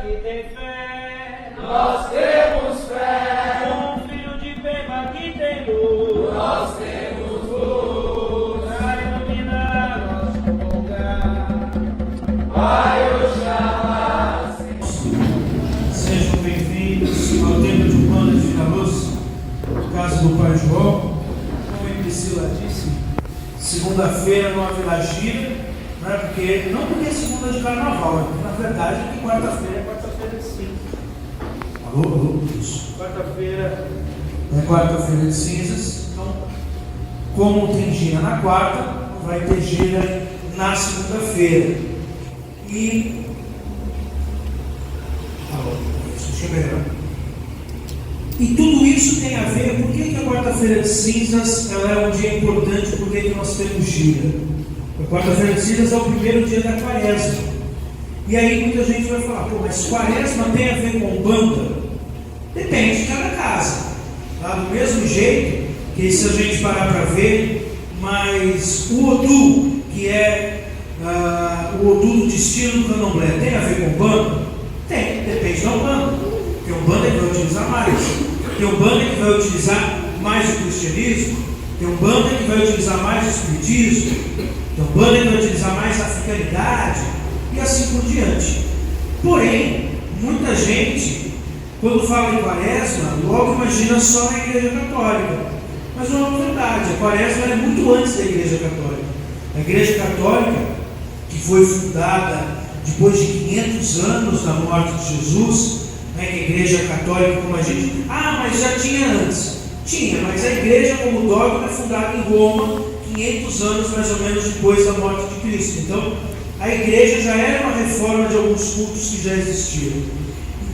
que tem fé. Nós temos fé. Um filho de Pema que tem luz. Nós temos luz. Pra iluminar nosso lugar. Vai Oxalá. Sejam bem-vindos ao Templo de Umbanda de Vila Luz, casa do Pai João. Como a Priscila disse, segunda-feira não haverá gira, não porque é segunda de carnaval, é porque na verdade é que quarta-feira é quarta-feira de cinzas. Alô, isso. Quarta-feira é quarta-feira de cinzas, então, como tem gira na quarta, vai ter gira na segunda-feira. E tudo isso tem a ver, por que a quarta-feira de cinzas ela é um dia importante, por que nós temos gira? A quarta-feira de cinzas é o primeiro dia da quaresma. E aí muita gente vai falar, pô, mas quaresma tem a ver com Umbanda? Depende de cada casa. Tá? Do mesmo jeito que se a gente parar para ver, mas o Odu, que é o Odu do destino do Candomblé, tem a ver com Umbanda? Tem, depende da Umbanda. Tem Umbanda que vai utilizar mais. Tem Umbanda que vai utilizar mais o cristianismo. Tem Umbanda que vai utilizar mais o espiritismo. Tem Umbanda que vai utilizar mais a africanidade. E assim por diante. Porém, muita gente, quando fala em quaresma, logo imagina só na Igreja Católica. Mas não é verdade. A quaresma é muito antes da Igreja Católica. A Igreja Católica, que foi fundada depois de 500 anos da morte de Jesus, né, que a Igreja Católica, como a gente... mas já tinha antes. Tinha, mas a Igreja como dogma é fundada em Roma, 500 anos mais ou menos depois da morte de Cristo. Então, a Igreja já era uma reforma de alguns cultos que já existiam.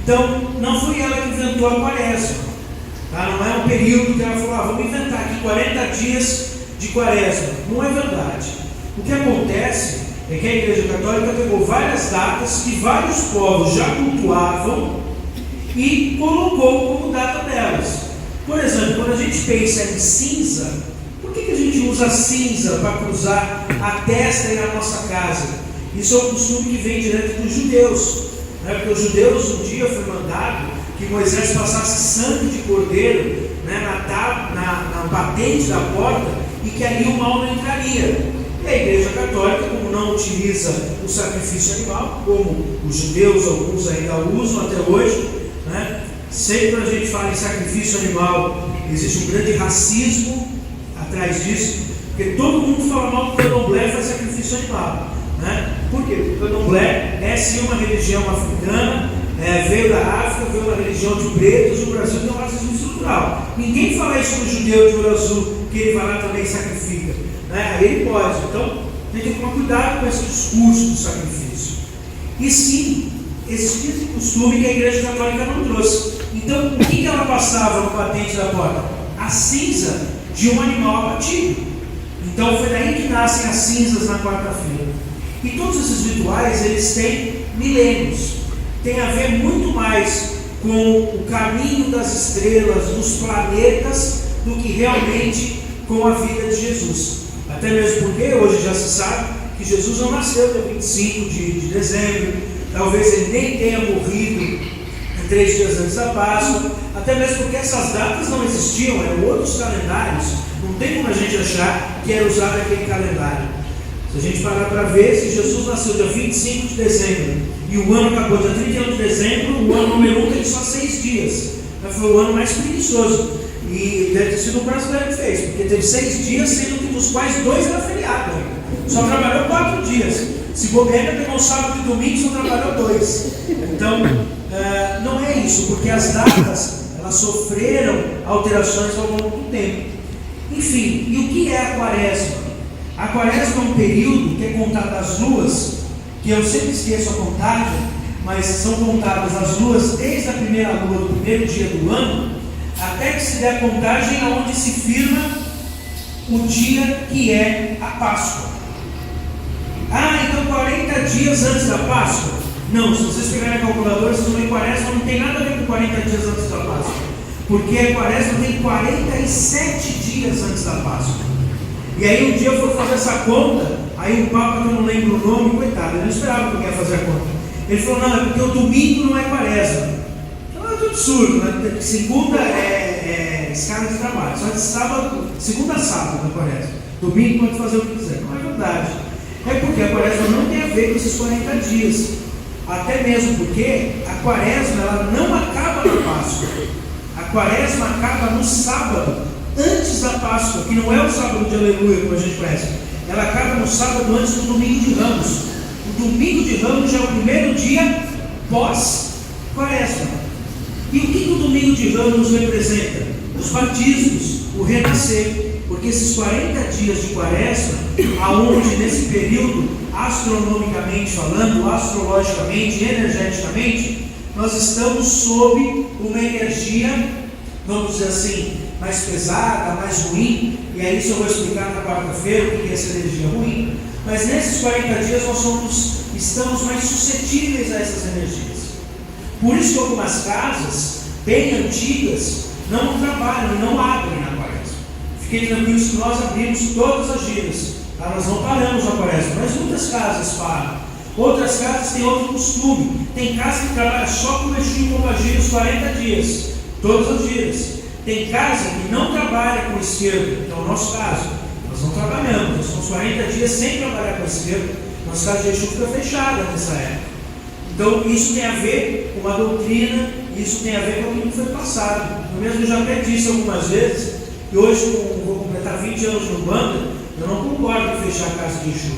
Então, não foi ela que inventou a quaresma. Tá? Não é um período que ela falou, vamos inventar aqui 40 dias de quaresma. Não é verdade. O que acontece é que a Igreja Católica pegou várias datas que vários povos já cultuavam e colocou como data delas. Por exemplo, quando a gente pensa em cinza, por que a gente usa cinza para cruzar a testa e a nossa casa? Isso é um costume que vem direto dos judeus, né? Porque os judeus um dia foi mandado que Moisés passasse sangue de cordeiro, né, na batente da porta, e que ali o mal não entraria. E a Igreja Católica, como não utiliza o sacrifício animal, como os judeus, alguns ainda usam até hoje, né? Sempre quando a gente fala em sacrifício animal, existe um grande racismo atrás disso, porque todo mundo fala mal do Candomblé faz sacrifício animal, né? Por quê? Porque o Candomblé é sim uma religião africana, veio da África, veio uma religião de pretos, o Brasil tem um racismo estrutural. Ninguém fala isso no judeu de olho azul, que ele vai lá também e sacrifica, né? Aí ele pode. Então tem que tomar cuidado com esse discurso do sacrifício. E sim, existia esse costume que a Igreja Católica não trouxe. Então, o que ela passava no batente da porta? A cinza de um animal abatido. Então, foi daí que nascem as cinzas na quarta-feira. E todos esses rituais, eles têm milênios. Tem a ver muito mais com o caminho das estrelas, dos planetas, do que realmente com a vida de Jesus. Até mesmo porque hoje já se sabe que Jesus não nasceu dia 25 de dezembro, talvez ele nem tenha morrido 3 dias antes da Páscoa, até mesmo porque essas datas não existiam, eram outros calendários, não tem como a gente achar que era usado aquele calendário. Se a gente parar para ver, se Jesus nasceu dia 25 de dezembro e o ano acabou dia 31 de dezembro, o ano número 1 tem só 6 dias, foi o ano mais preguiçoso, e deve ter sido o brasileiro que fez, porque teve 6 dias, sendo que dos quais 2 era feriado, só trabalhou 4 dias. Se bobeira, pegou um sábado e domingo, só trabalhou 2. Então, não é isso, porque as datas, elas sofreram alterações ao longo do tempo. Enfim, e o que é a quaresma? A quaresma é um período que é contado as luas, que eu sempre esqueço a contagem, mas são contadas as luas desde a primeira lua do primeiro dia do ano, até que se dê a contagem aonde se firma o dia que é a Páscoa. Então 40 dias antes da Páscoa? Não, se vocês pegarem a calculadora, vocês vão ver que quaresma não tem nada a ver com 40 dias antes da Páscoa, porque a quaresma tem 47 dias antes da Páscoa. E aí um dia eu fui fazer essa conta, aí o Papa, que eu não lembro o nome, coitado, eu não esperava que eu ia fazer a conta. Ele falou, não, é porque o domingo não é quaresma. Então é tudo absurdo, né? Segunda é escala de trabalho, só de sábado, segunda a sábado na quaresma. Domingo pode fazer o que quiser. Não é verdade. É porque a quaresma não tem a ver com esses 40 dias. Até mesmo porque a quaresma ela não acaba na Páscoa. A quaresma acaba no sábado, antes da Páscoa, que não é o sábado de aleluia, como a gente conhece. Ela acaba no sábado antes do domingo de Ramos. O domingo de Ramos já é o primeiro dia pós-quaresma. E o que o domingo de Ramos representa? Os batismos, o renascer. Porque esses 40 dias de quaresma, aonde nesse período, astronomicamente falando, astrologicamente, energeticamente, nós estamos sob uma energia, vamos dizer assim, mais pesada, mais ruim, e aí isso eu vou explicar na quarta-feira o que é essa energia ruim, mas nesses 40 dias nós estamos mais suscetíveis a essas energias. Por isso que algumas casas bem antigas não trabalham e não abrem na quaresma. Fiquem tranquilos que nós abrimos todas as dias, tá? Nós não paramos na quaresma, mas muitas casas param. Outras casas têm outro costume. Tem casa que trabalha só com mexer em pombagira os 40 dias, todos os dias. Tem casa que não trabalha com esquerda, que é o nosso caso. Nós não trabalhamos, nós somos 40 dias sem trabalhar com esquerda. Nossa casa de Exu fica fechada nessa época. Então isso tem a ver com a doutrina, isso tem a ver com aquilo que foi passado. Eu mesmo já até disse algumas vezes, e hoje eu vou completar 20 anos no banda, eu não concordo em fechar a casa de Exu.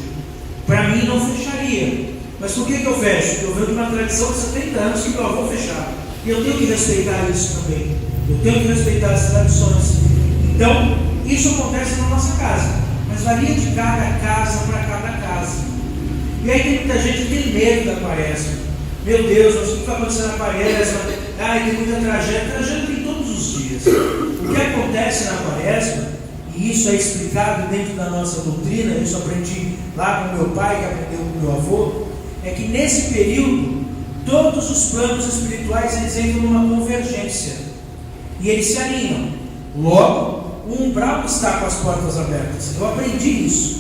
Para mim não fecharia. Mas por que eu fecho? Porque eu venho de uma tradição de 70 anos que meu avô fechava. E eu tenho que respeitar isso também. Eu tenho que respeitar as tradições. Então, isso acontece na nossa casa. Mas varia de cada casa para cada casa. E aí tem muita gente que tem medo da quaresma. Meu Deus, mas o que está acontecendo na quaresma? Ai, tem muita tragédia. Tragédia tem todos os dias. O que acontece na quaresma, e isso é explicado dentro da nossa doutrina, isso aprendi lá com meu pai, que aprendeu com meu avô, é que nesse período, todos os planos espirituais eles entram numa convergência. E eles se alinham. Logo, o umbral está com as portas abertas. Eu aprendi isso.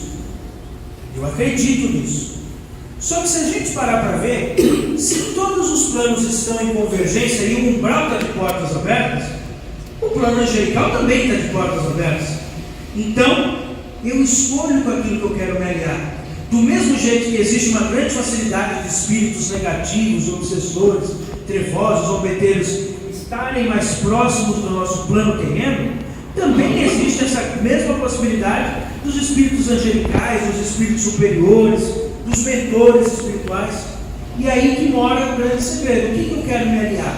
Eu acredito nisso. Só que se a gente parar para ver, se todos os planos estão em convergência e o umbral está de portas abertas, o plano angelical também está de portas abertas. Então, eu escolho com aquilo que eu quero me aliar. Do mesmo jeito que existe uma grande facilidade de espíritos negativos, obsessores, trevosos, zombeteiros estarem mais próximos do nosso plano terreno, também existe essa mesma possibilidade dos espíritos angelicais, dos espíritos superiores, dos mentores espirituais. E aí que mora o grande segredo. O que eu quero me aliar?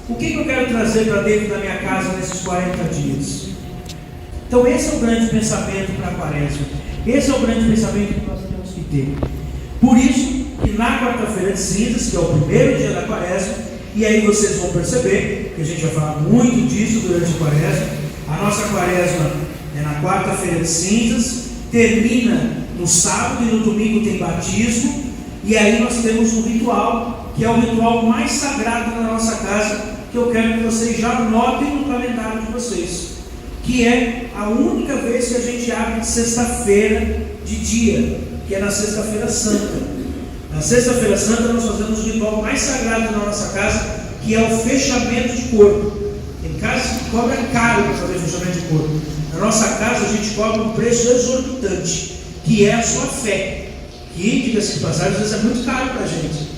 O que eu quero trazer para dentro da minha casa nesses 40 dias? Então esse é o grande pensamento para a quaresma. Esse é o grande pensamento que nós temos que ter. Por isso que na quarta-feira de cinzas, que é o primeiro dia da quaresma, e aí vocês vão perceber que a gente vai falar muito disso durante a quaresma. A nossa quaresma é na quarta-feira de cinzas, termina no sábado e no domingo tem batismo, e aí nós temos um ritual, que é o ritual mais sagrado da nossa casa, que eu quero que vocês já notem no calendário de vocês, que é a única vez que a gente abre de sexta-feira de dia, que é na sexta-feira santa. Na sexta-feira santa nós fazemos o ritual mais sagrado da nossa casa, que é o fechamento de corpo. Tem casas que cobram caro para fazer fechamento de corpo. Na nossa casa a gente cobra um preço exorbitante, que é a sua fé, que, diga-se de passagem, às vezes é muito caro para a gente.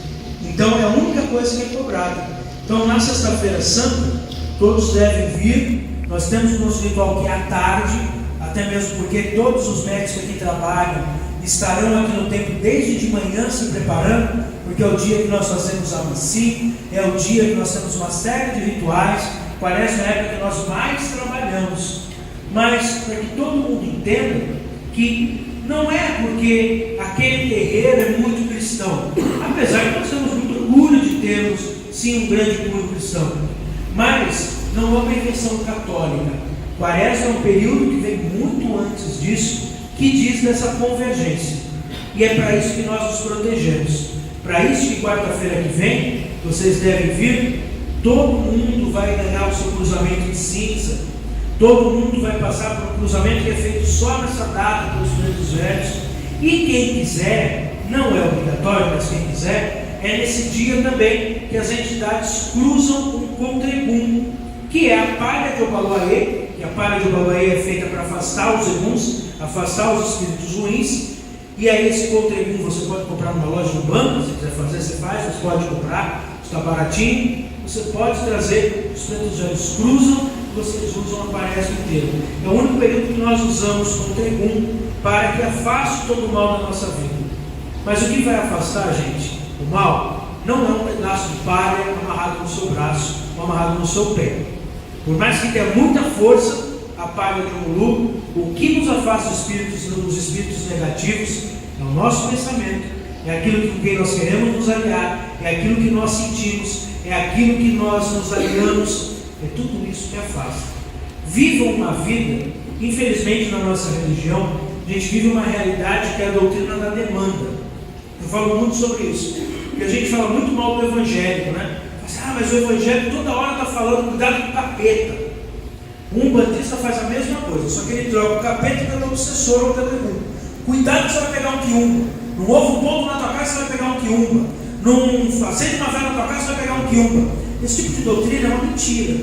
Então é a única coisa que é cobrada. Então na sexta-feira santa, todos devem vir. Nós temos o nosso ritual que é à tarde, até mesmo porque todos os médicos que aqui trabalham estarão aqui no templo desde de manhã se preparando, porque é o dia que nós fazemos a missa, é o dia que nós temos uma série de rituais. Quaresma é a época que nós mais trabalhamos, mas para que todo mundo entenda que não é porque aquele terreiro é muito cristão, apesar que nós temos muito orgulho de termos sim um grande público cristão, mas não é uma invenção católica. Quaresma é um período que vem muito antes disso, que diz dessa convergência, e é para isso que nós nos protegemos. Para isso que quarta-feira que vem vocês devem vir. Todo mundo vai ganhar o seu cruzamento de cinza, todo mundo vai passar por um cruzamento que é feito só nessa data pelos pretos velhos, e quem quiser, não é obrigatório, mas quem quiser, é nesse dia também que as entidades cruzam um contregum, que é a palha de Obaloaê, que a palha de Obaloaê é feita para afastar os eguns, afastar os espíritos ruins. E aí esse contregum você pode comprar numa loja no banco, se quiser fazer, você faz, você pode comprar, está baratinho. Você pode trazer, os pretos velhos cruzam, vocês usam, aparece inteiro. É o único período que nós usamos contregum para que afaste todo o mal da nossa vida. Mas o que vai afastar, gente, o mal, não é um pedaço de palha amarrado no seu braço ou amarrado no seu pé. Por mais que tenha muita força, a palha de Mulu, o que nos afasta os espíritos negativos é o nosso pensamento, é aquilo com quem nós queremos nos aliar, é aquilo que nós sentimos, é aquilo que nós nos aliamos, é tudo isso que afasta. Vivam uma vida, infelizmente na nossa religião, a gente vive uma realidade que é a doutrina da demanda. Eu falo muito sobre isso, porque a gente fala muito mal do evangélico, né? Mas o evangelho toda hora está falando, cuidado com o capeta. Um bandista faz a mesma coisa, só que ele troca o capeta pelo obsessor ou pelo irmão. Cuidado que você vai pegar um quiumba. Num ovo ponto na tua casa você vai pegar um quiumba. Num aceite uma vela na tua casa você vai pegar um quiumba. Esse tipo de doutrina é uma mentira,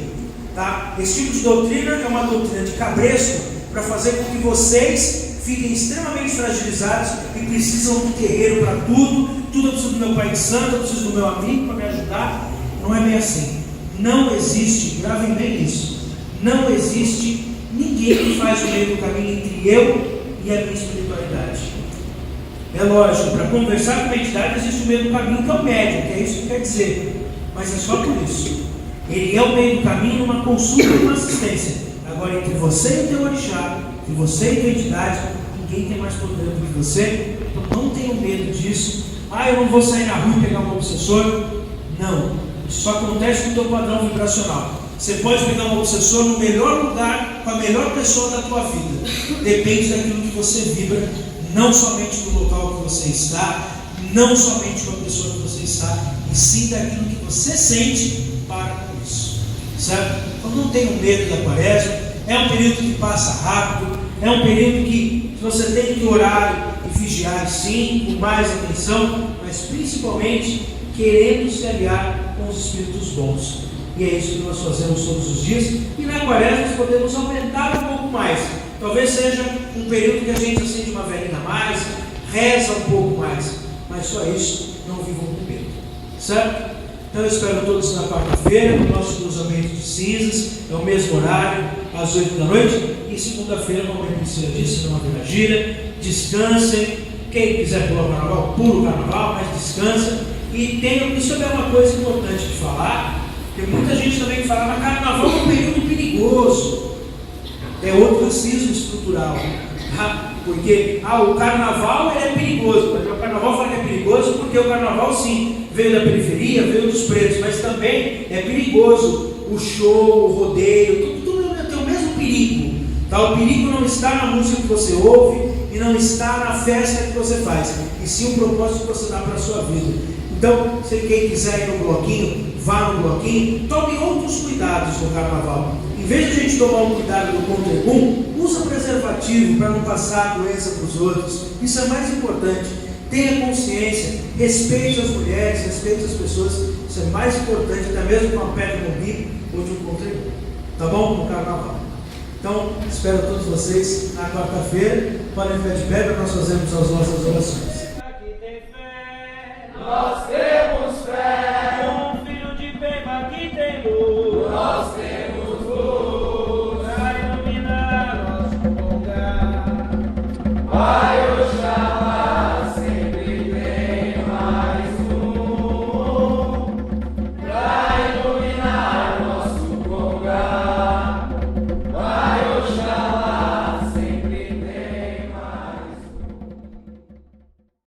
tá? Esse tipo de doutrina é uma doutrina de cabresto para fazer com que vocês fiquem extremamente fragilizados e precisam do terreiro para tudo. Tudo eu preciso do meu pai de santo, eu preciso do meu amigo para me ajudar. Não é bem assim. Não existe, gravem bem isso, não existe ninguém que faz o meio do caminho entre eu e a minha espiritualidade. É lógico, para conversar com a entidade existe o meio do caminho, que é o médium, que é isso que quer dizer, mas é só por isso. Ele é o meio do caminho numa consulta e uma assistência. Agora, entre você e o teu orixá, entre você e a tua entidade, ninguém tem mais poder do que você. Então não tenham medo disso. Eu não vou sair na rua e pegar um obsessor. Não. Isso acontece com o teu padrão vibracional. Você pode pegar um obsessor no melhor lugar, com a melhor pessoa da tua vida. Depende daquilo que você vibra, não somente do local que você está, não somente com a pessoa que você está, e sim daquilo que você sente para com isso. Certo? Então não tenham medo da quaresma. É um período que passa rápido, é um período que você tem que orar e vigiar, sim, com mais atenção, mas principalmente querendo se aliar com os espíritos bons. E é isso que nós fazemos todos os dias. E na quaresma nós podemos aumentar um pouco mais. Talvez seja um período que a gente acende uma velhinha a mais, reza um pouco mais. Mas só isso, não vivam com medo. Certo? Então eu espero todos na quarta-feira, no nosso cruzamento de cinzas. É o mesmo horário, às 8 da noite. E segunda-feira, como a Priscila disse, não haverá gira. Descansem. Quem quiser pular o carnaval, pula o carnaval, mas descansa. E isso é uma coisa importante de falar, porque muita gente também fala, mas carnaval é um período perigoso. É outro racismo estrutural. Tá? Porque o carnaval ele é perigoso. O carnaval fala que é perigoso porque o carnaval sim veio da periferia, veio dos pretos, mas também é perigoso o show, o rodeio, tudo tem o mesmo perigo. Tá? O perigo não está na música que você ouve e não está na festa que você faz, e sim o propósito que você dá para a sua vida. Então, se quem quiser ir no bloquinho, vá no bloquinho, tome outros cuidados no carnaval. Em vez de a gente tomar um cuidado do contregum, usa preservativo para não passar a doença para os outros. Isso é mais importante. Tenha consciência, respeite as mulheres, respeite as pessoas. Isso é mais importante, até mesmo com uma pedra no bico ou de um contregum. Tá bom? No carnaval. Então, espero todos vocês na quarta-feira. Podem ficar de pé para nós fazermos as nossas orações. Nós temos fé, Um filho de Peba que tem luz, nós temos luz, para iluminar nosso lugar. vai